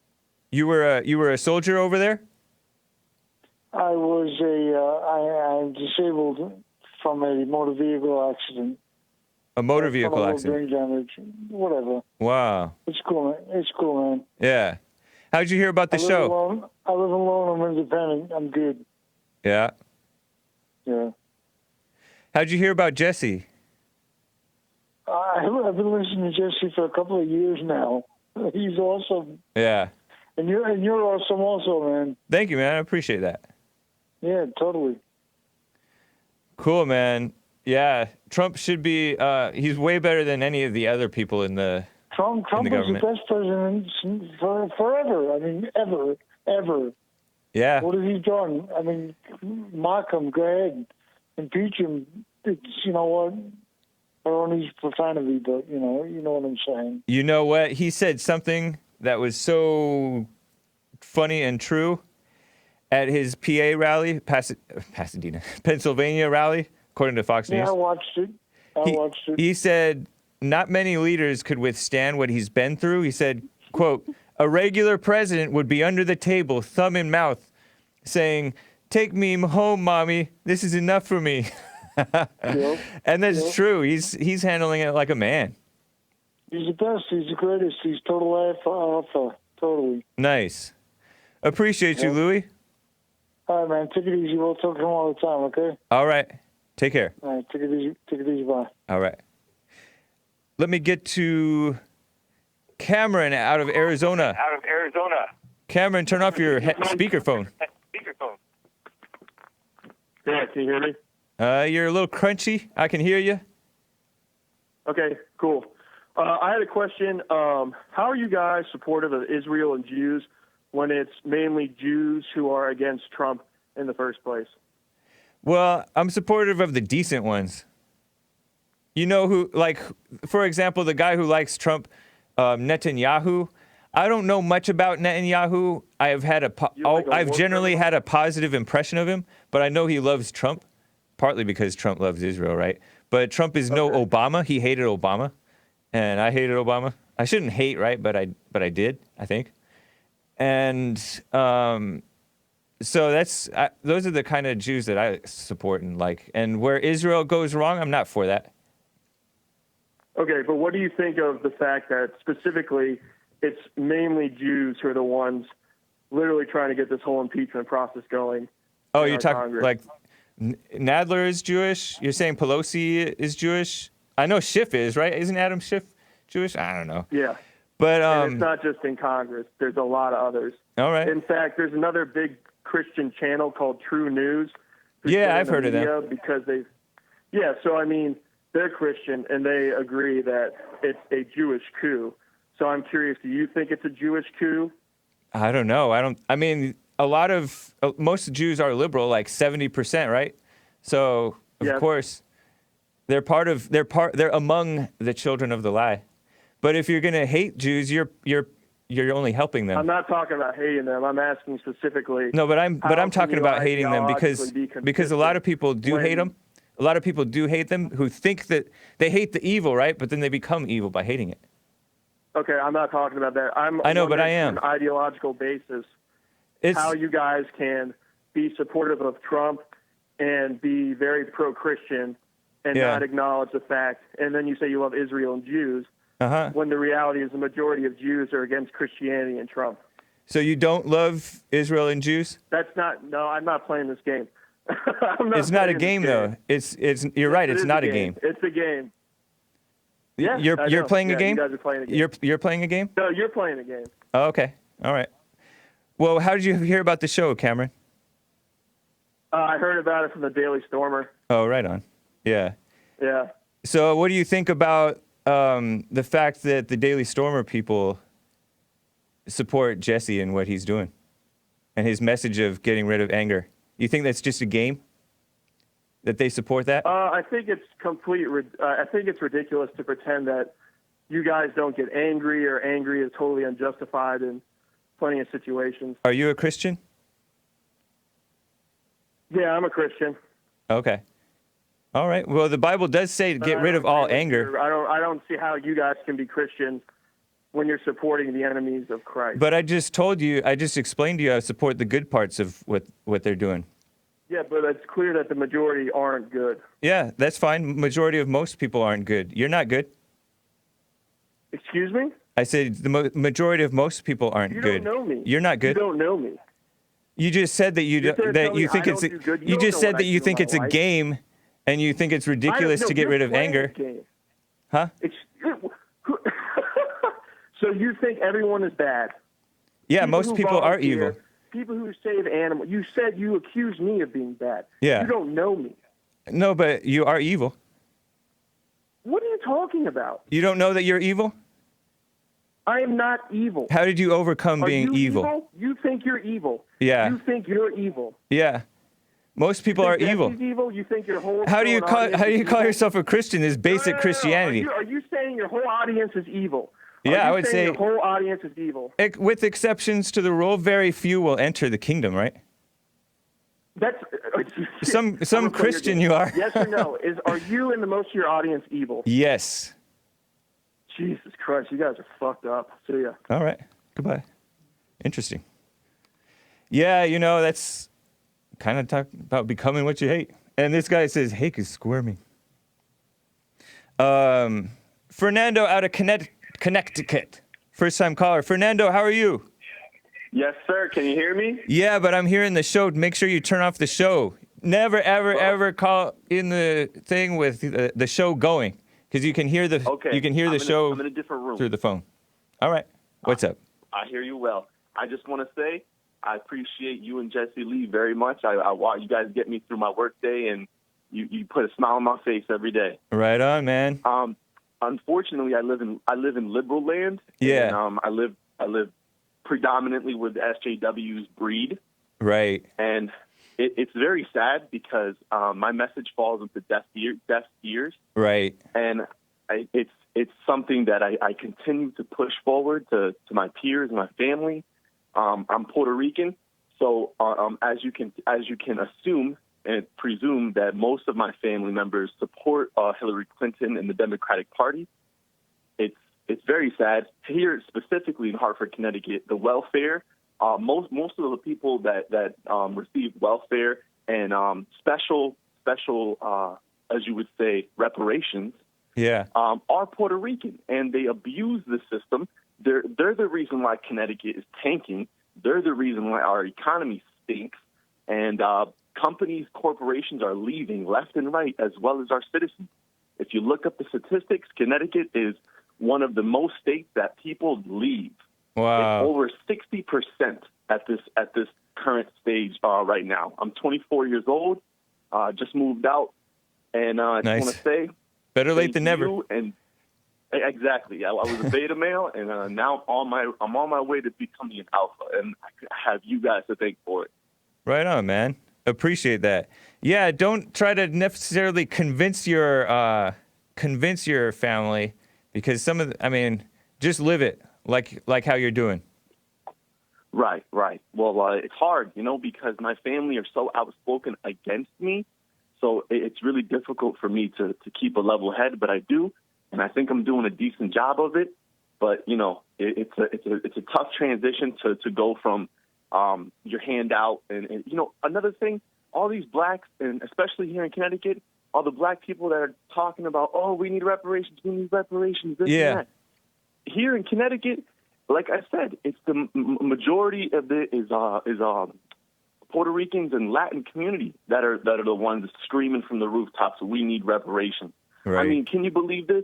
You were a soldier over there? I was I'm disabled from a motor vehicle accident. A motor vehicle accident? Brain damage, whatever. Wow. It's cool, man. It's cool, man. Yeah. How'd you hear about the show? I live alone. I'm independent. I'm good. Yeah. Yeah. How'd you hear about Jesse? I've been listening to Jesse for a couple of years now. He's awesome. Yeah. And you're awesome also, man. Thank you, man. I appreciate that. Yeah, totally. Cool, man. Yeah, Trump should be. He's way better than any of the other people in the Trump in the was the best president forever. I mean, ever. Yeah. What has he done? I mean, mock him. Go ahead, impeach him. It's, you know what? I don't use profanity, but you know what I'm saying. You know what? He said something that was so funny and true at his PA rally, Pasadena, Pennsylvania rally, according to Fox News. Yeah, I watched it. He said not many leaders could withstand what he's been through. He said, quote, a regular president would be under the table, thumb in mouth, saying, take me home, mommy. This is enough for me. And that's true. He's handling it like a man. He's the best. He's the greatest. He's total alpha. Totally. Nice. Appreciate you, Louie. All right, man. Take it easy. We'll talk to him all the time, okay? All right. Take care. All right. Take it easy. Take it easy. Bye. All right. Let me get to Cameron out of Arizona. Cameron, turn off your speakerphone. Yeah, can you hear me? You're a little crunchy. I can hear you. Okay, cool. I had a question. How are you guys supportive of Israel and Jews when it's mainly Jews who are against Trump in the first place? Well, I'm supportive of the decent ones. You know who, like, for example, the guy who likes Trump, Netanyahu. I don't know much about Netanyahu. I've generally had a positive impression of him, but I know he loves Trump, partly because Trump loves Israel, right? But Trump is no Obama. He hated Obama, and I hated Obama. I shouldn't hate, right? But I did, I think. And so those are the kind of Jews that I support and like. And where Israel goes wrong, I'm not for that. Okay, but what do you think of the fact that specifically it's mainly Jews who are the ones literally trying to get this whole impeachment process going? Oh, you're talking like Nadler is Jewish? You're saying Pelosi is Jewish? I know Schiff is, right? Isn't Adam Schiff Jewish? I don't know. Yeah. But and it's not just in Congress. There's a lot of others. All right. In fact, there's another big Christian channel called True News. Yeah, I've heard of them. Because so I mean, they're Christian and they agree that it's a Jewish coup. So I'm curious, do you think it's a Jewish coup? I don't know. I mean, most Jews are liberal, like 70%, right? So of course, they're among the children of the lie. But if you're gonna hate Jews, you're only helping them. I'm not talking about hating them. I'm asking specifically. No, but I'm talking about hating them because a lot of people do hate them. A lot of people do hate them who think that they hate the evil, right? But then they become evil by hating it. Okay, I'm not talking about that. I know, but I am. On an ideological basis, how you guys can be supportive of Trump and be very pro-Christian and not acknowledge the fact, and then you say you love Israel and Jews, when the reality is the majority of Jews are against Christianity and Trump. So you don't love Israel and Jews? No, I'm not playing this game. It's not a game, though. You're right, it's not a game. It's a game. Yeah, you're playing a game? You guys are playing a game. You're playing a game? No, you're playing a game. Oh, okay. All right. Well, how did you hear about the show, Cameron? I heard about it from the Daily Stormer. Oh, right on. Yeah. Yeah. So what do you think about the fact that the Daily Stormer people support Jesse and what he's doing and his message of getting rid of anger? You think that's just a game? That they support that? I think it's I think it's ridiculous to pretend that you guys don't get angry or angry is totally unjustified in plenty of situations. Are you a Christian? Yeah, I'm a Christian. Okay. All right. Well, the Bible does say to get rid of all anger. I don't see how you guys can be Christians when you're supporting the enemies of Christ. But I just explained to you I support the good parts of what they're doing. Yeah, but it's clear that the majority aren't good. Yeah, that's fine. Majority of most people aren't good. You're not good. Excuse me? I said the majority of most people aren't good. You don't know me. You're not good. You don't know me. You just said that you think it's you just said that you think it's a game, and you think it's ridiculous to get rid of anger. Huh? So you think everyone is bad? Yeah, most people are evil. People who save animals. You said you accused me of being bad. Yeah. You don't know me. No, but you are evil. What are you talking about? You don't know that you're evil? I am not evil. How did you overcome being evil? You think you're evil. Yeah. You think you're evil. Yeah. Most people are evil. Evil. You think your whole How do you call yourself a Christian? Is basic Christianity. Are you saying your whole audience is evil? Yeah, I would say the whole audience is evil. With exceptions to the rule, very few will enter the kingdom, right? That's some Christian you are. Yes or no? Are you and the most of your audience evil? Yes. Jesus Christ, you guys are fucked up. See ya. All right. Goodbye. Interesting. Yeah, that's kind of talk about becoming what you hate. And this guy says, Hake is squirming. Fernando out of Connecticut. First time caller. Fernando, how are you? Yes, sir. Can you hear me? Yeah, but I'm hearing the show. Make sure you turn off the show. Never, ever call in the thing with the show going, because you can hear the show I'm in a different room through the phone. All right. What's up? I hear you well. I just want to say I appreciate you and Jesse Lee very much. I want you guys get me through my work day, and you put a smile on my face every day. Right on, man. Unfortunately, I live in liberal land. Yeah. And, I live predominantly where the SJWs breed. Right. And it's very sad because my message falls into deaf ears. Right. And it's something that I continue to push forward to my peers and my family. I'm Puerto Rican, so as you can assume and presume that most of my family members support Hillary Clinton and the Democratic Party. It's very sad. Here, specifically in Hartford, Connecticut, the welfare, most of the people that receive welfare and special, as you would say, reparations, are Puerto Rican, and they abuse the system. They're the reason why Connecticut is tanking. They're the reason why our economy stinks, and companies, corporations are leaving left and right, as well as our citizens. If you look up the statistics, Connecticut is one of the most states that people leave. Wow. It's over 60% at this current stage right now. I'm 24 years old, just moved out, and I just want to say, better late than never. And exactly, I was a beta male, and now I'm on my way to becoming an alpha, and I have you guys to thank for it. Right on, man. Appreciate that. Yeah, don't try to necessarily convince your family, because just live it like how you're doing. Right. Well, it's hard, because my family are so outspoken against me, so it's really difficult for me to keep a level head, but I do, and I think I'm doing a decent job of it. But it's a tough transition to go from your hand out, and another thing, all these blacks, and especially here in Connecticut, all the black people that are talking about, we need reparations, this and that. Here in Connecticut, like I said, it's the majority of it is Puerto Ricans and Latin community that are the ones screaming from the rooftops, we need reparations. Right. I mean, can you believe this?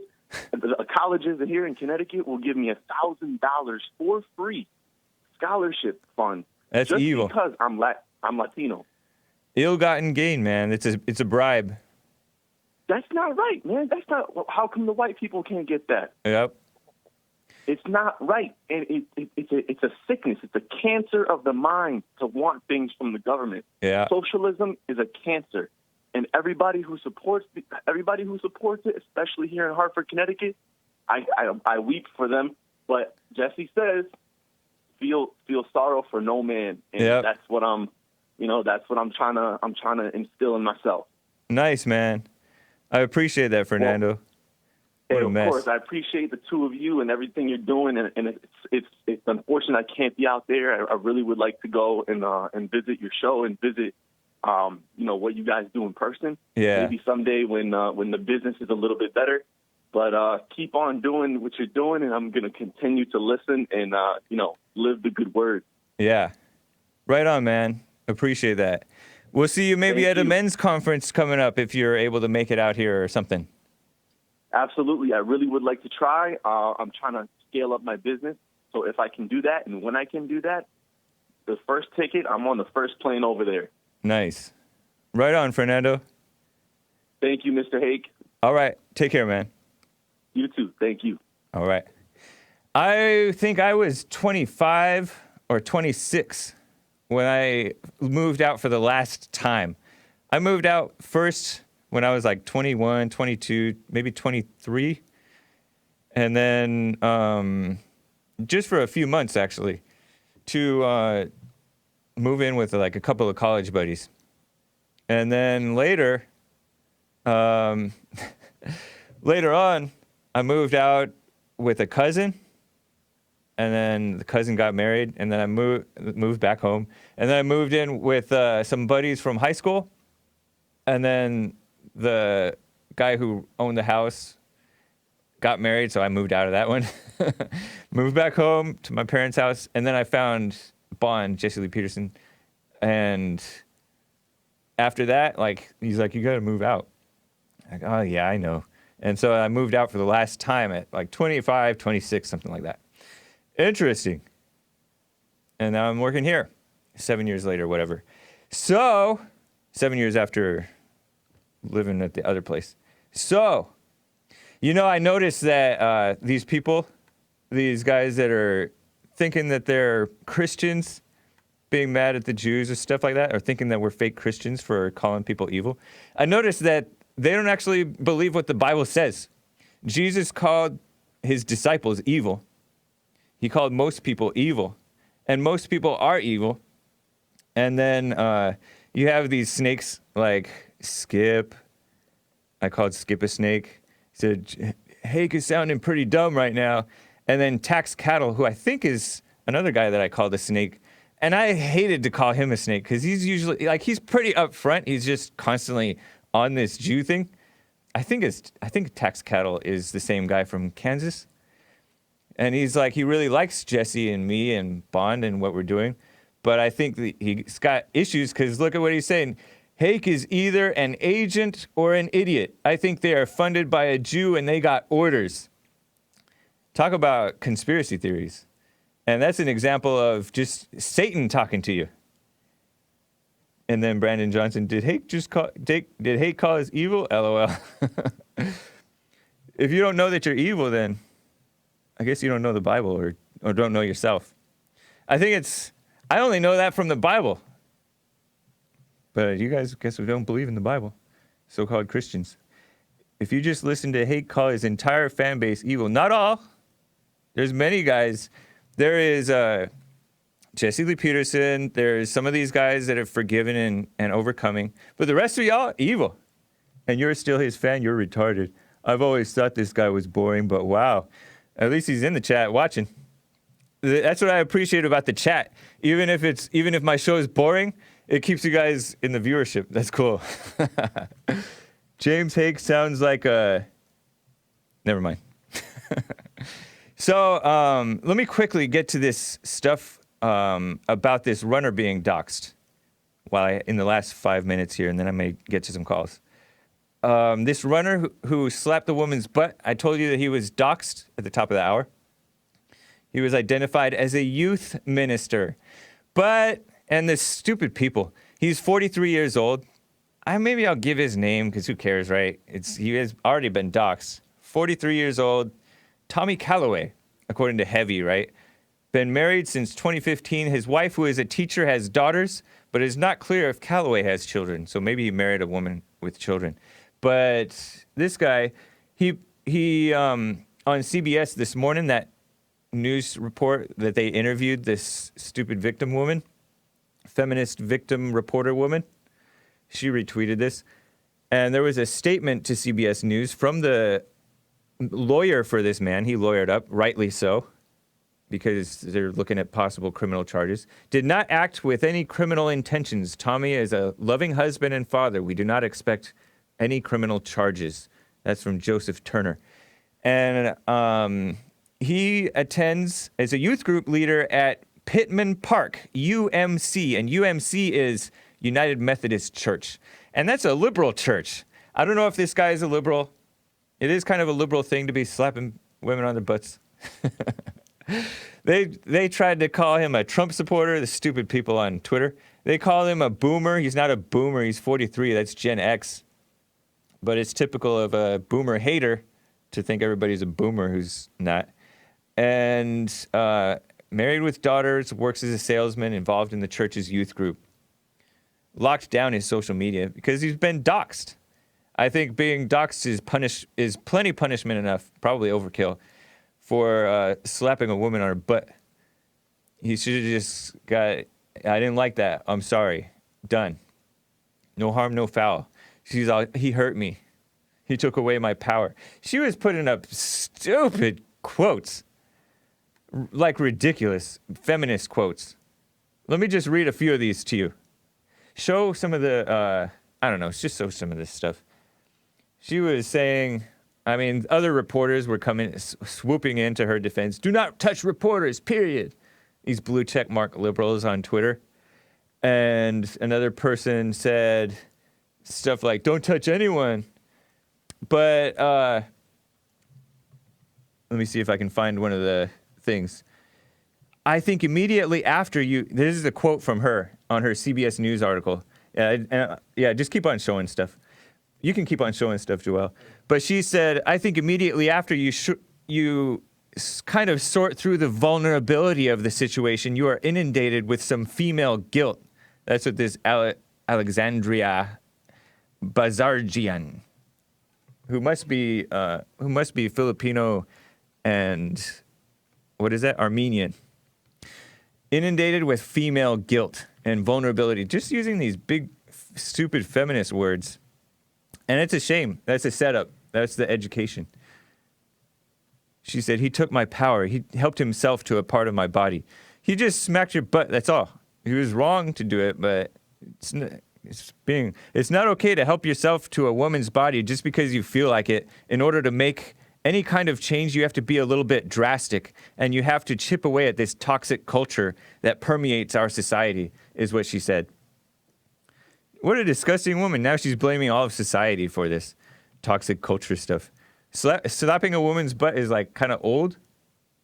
The colleges here in Connecticut will give me $1,000 for free scholarship fund. That's just evil. Because I'm Latino. Ill-gotten gain, man. It's a bribe. That's not right, man. That's not. How come the white people can't get that? Yep. It's not right, and it's a sickness. It's a cancer of the mind to want things from the government. Yeah. Socialism is a cancer, and everybody who supports it, especially here in Hartford, Connecticut, I weep for them. But Jesse says, feel sorrow for no man, and that's what I'm trying to instill in myself. Nice, man. I appreciate that, Fernando. Well, of course, I appreciate the two of you and everything you're doing, and it's unfortunate I can't be out there. I really would like to go and visit your show and visit, what you guys do in person. Yeah. Maybe someday when the business is a little bit better. But keep on doing what you're doing, and I'm going to continue to listen and live the good word. Yeah. Right on, man. Appreciate that. We'll see you maybe at a men's conference coming up if you're able to make it out here or something. Absolutely. I really would like to try. I'm trying to scale up my business. So if I can do that, and when I can do that, the first ticket, I'm on the first plane over there. Nice. Right on, Fernando. Thank you, Mr. Hake. All right. Take care, man. You too. Thank you. All right. I think I was 25 or 26 when I moved out for the last time. I moved out first when I was like 21, 22, maybe 23. and then just for a few months, actually, to move in with like a couple of college buddies. And then later, later on, I moved out with a cousin, and then the cousin got married, and then I moved back home, and then I moved in with some buddies from high school, and then the guy who owned the house got married, so I moved out of that one. Moved back home to my parents' house, and then I found Bond, Jesse Lee Peterson, and after that, like, he's like, you gotta move out. Like, oh yeah, I know. And so I moved out for the last time at like 25, 26, something like that. Interesting. And now I'm working here 7 years later, whatever. So 7 years after living at the other place. So, you know, I noticed that these people, these guys that are thinking that they're Christians, being mad at the Jews or stuff like that, or thinking that we're fake Christians for calling people evil. I noticed that they don't actually believe what the Bible says. Jesus called his disciples evil. He called most people evil. And most people are evil. And then you have these snakes like Skip. I called Skip a snake. He said, Hake is sounding pretty dumb right now. And then Tax Cattle, who I think is another guy that I called a snake. And I hated to call him a snake because he's usually, like, he's pretty upfront. He's just constantly on this Jew thing. I think Tax Cattle is the same guy from Kansas. And he's like, he really likes Jesse and me and Bond and what we're doing. But I think that he's got issues because look at what he's saying. Hake is either an agent or an idiot. I think they are funded by a Jew and they got orders. Talk about conspiracy theories. And that's an example of just Satan talking to you. And then Brandon Johnson, did Hake call us evil? LOL. If you don't know that you're evil, then I guess you don't know the Bible or don't know yourself. I only know that from the Bible. But you guys guess we don't believe in the Bible, so-called Christians. If you just listen to Hake call his entire fan base evil, not all. There's many guys. There is Jesse Lee Peterson. There's some of these guys that have forgiven and overcoming. But the rest of y'all, evil. And you're still his fan, you're retarded. I've always thought this guy was boring, but wow. At least he's in the chat watching. That's what I appreciate about the chat. Even if my show is boring, it keeps you guys in the viewership. That's cool. James Hake sounds like a... Never mind. So let me quickly get to this stuff about this runner being doxxed in the last 5 minutes here, and then I may get to some calls. This runner who slapped the woman's butt, I told you that he was doxxed at the top of the hour. He was identified as a youth minister. And this stupid people, he's 43 years old. Maybe I'll give his name, because who cares, right? He has already been doxxed. 43 years old. Tommy Calloway, according to Heavy, right? Been married since 2015. His wife, who is a teacher, has daughters, but it's not clear if Calloway has children. So maybe he married a woman with children. But this guy, he on CBS this morning, that news report that they interviewed this stupid victim woman, feminist victim reporter woman, she retweeted this. And there was a statement to CBS News from the lawyer for this man. He lawyered up, rightly so, because they're looking at possible criminal charges. Did not act with any criminal intentions. Tommy is a loving husband and father. We do not expect any criminal charges. That's from Joseph Turner. And he attends as a youth group leader at Pittman Park, UMC. And UMC is United Methodist Church. And that's a liberal church. I don't know if this guy is a liberal. It is kind of a liberal thing to be slapping women on their butts. They tried to call him a Trump supporter, the stupid people on Twitter. They call him a boomer. He's not a boomer. He's 43. That's Gen X. But it's typical of a boomer hater to think everybody's a boomer who's not. And married with daughters, works as a salesman, involved in the church's youth group. Locked down his social media because he's been doxxed. I think being doxxed is plenty punishment enough, probably overkill. for slapping a woman on her butt. He should have just got, I didn't like that. I'm sorry. Done. No harm, no foul. She's all, he hurt me. He took away my power. She was putting up stupid quotes, like ridiculous feminist quotes. Let me just read a few of these to you. Show some of the, I don't know, just show some of this stuff. She was saying, I mean, other reporters were coming, swooping into her defense. Do not touch reporters, period. These blue check mark liberals on Twitter. And another person said stuff like, don't touch anyone. But let me see if I can find one of the things. I think immediately after you, this is a quote from her on her CBS News article. Yeah, just keep on showing stuff. You can keep on showing stuff, Joelle. But she said, I think immediately after you kind of sort through the vulnerability of the situation, you are inundated with some female guilt. That's what this Alexandria Bazargian, who must be Filipino and what is that? Armenian. Inundated with female guilt and vulnerability, just using these big, stupid feminist words. And it's a shame. That's a setup. That's the education. She said, he took my power. He helped himself to a part of my body. He just smacked your butt. That's all. He was wrong to do it, but it's not okay to help yourself to a woman's body just because you feel like it. In order to make any kind of change, you have to be a little bit drastic, and you have to chip away at this toxic culture that permeates our society, is what she said. What a disgusting woman. Now she's blaming all of society for this toxic culture stuff. Slapping a woman's butt is like kind of old.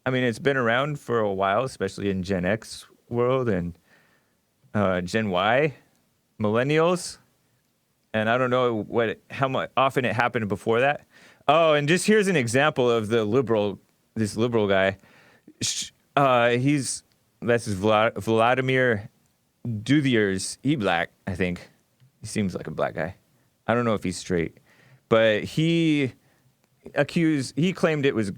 I mean, it's been around for a while, especially in Gen X world and Gen Y, millennials. And I don't know how often it happened before that. Oh, and just here's an example of this liberal guy. That's Vladimir Duthiers. He black, I think. He seems like a black guy. I don't know if he's straight, but he claimed it was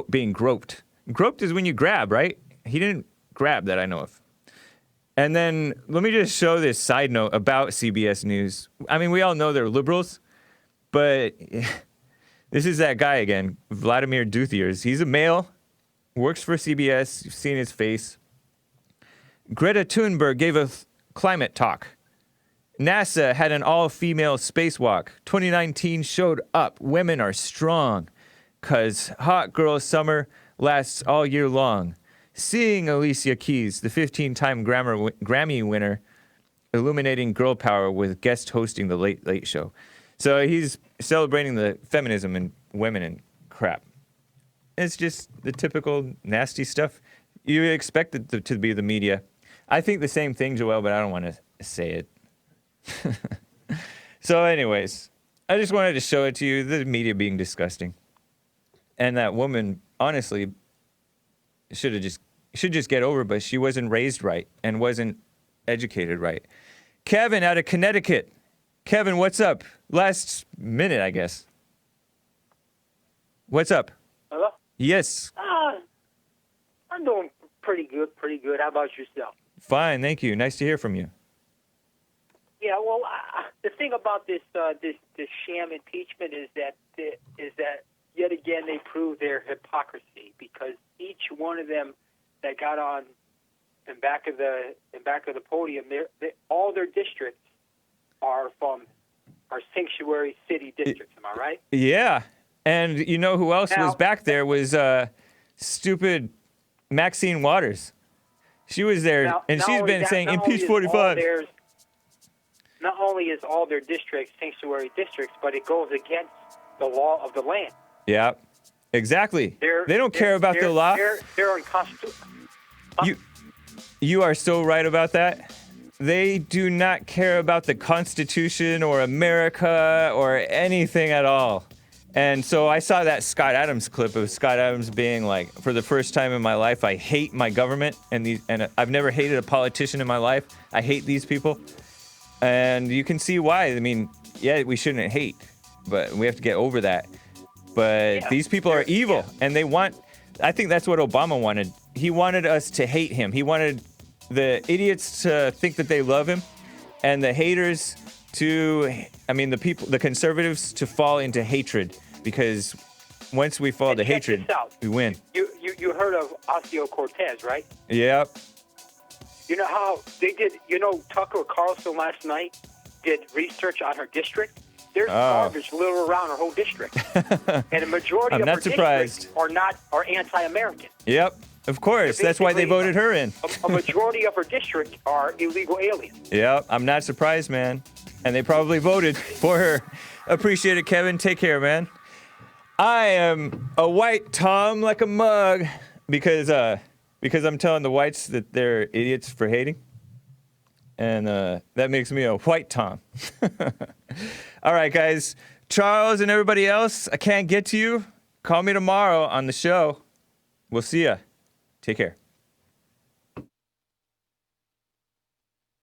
being groped. Groped is when you grab, right? He didn't grab that I know of. And then let me just show this side note about CBS News. I mean, we all know they're liberals, but this is that guy again, Vladimir Duthiers. He's a male, works for CBS. You've seen his face. Greta Thunberg gave a climate talk. NASA had an all-female spacewalk. 2019 showed up. Women are strong, 'cause hot girl summer lasts all year long. Seeing Alicia Keys, the 15-time Grammy winner, illuminating girl power with guest hosting the Late Late Show. So he's celebrating the feminism in women and crap. It's just the typical nasty stuff. You expect it to be the media. I think the same thing, Joelle, but I don't want to say it. So anyways, I just wanted to show it to you, the media being disgusting. And that woman, honestly, should just get over it, but she wasn't raised right and wasn't educated right. Kevin out of Connecticut. Kevin, what's up? Last minute, I guess. What's up? Hello? Yes. I'm doing pretty good. How about yourself? Fine, thank you. Nice to hear from you. Yeah, well, the thing about this sham impeachment is that yet again they prove their hypocrisy, because each one of them that got on in back of the podium, all their districts are sanctuary city districts. Am I right? Yeah, and you know who else was back there was stupid Maxine Waters. She was there, and she's been saying impeach 45. Not only is all their districts sanctuary districts, but it goes against the law of the land. Yeah, exactly. They don't care about the law. They're unconstitutional. You are so right about that. They do not care about the Constitution or America or anything at all. And so I saw that Scott Adams clip of Scott Adams being like, for the first time in my life, I hate my government, and I've never hated a politician in my life. I hate these people. And you can see why. I mean, yeah, we shouldn't hate, but we have to get over that. But these people are evil, and they want I think that's what Obama wanted. He wanted us to hate him. He wanted the idiots to think that they love him, and the haters the conservatives to fall into hatred, because once we fall into hatred, we win. You heard of Ocasio-Cortez, right? Yep. You know how they did, Tucker Carlson last night did research on her district? There's garbage littered around her whole district. And a majority of her districts are anti-American. Yep, of course. That's why they voted her in. A majority of her district are illegal aliens. Yep, I'm not surprised, man. And they probably voted for her. Appreciate it, Kevin. Take care, man. I am a white Tom like a mug because I'm telling the whites that they're idiots for hating. And that makes me a white Tom. All right, guys. Charles and everybody else, I can't get to you. Call me tomorrow on the show. We'll see ya. Take care.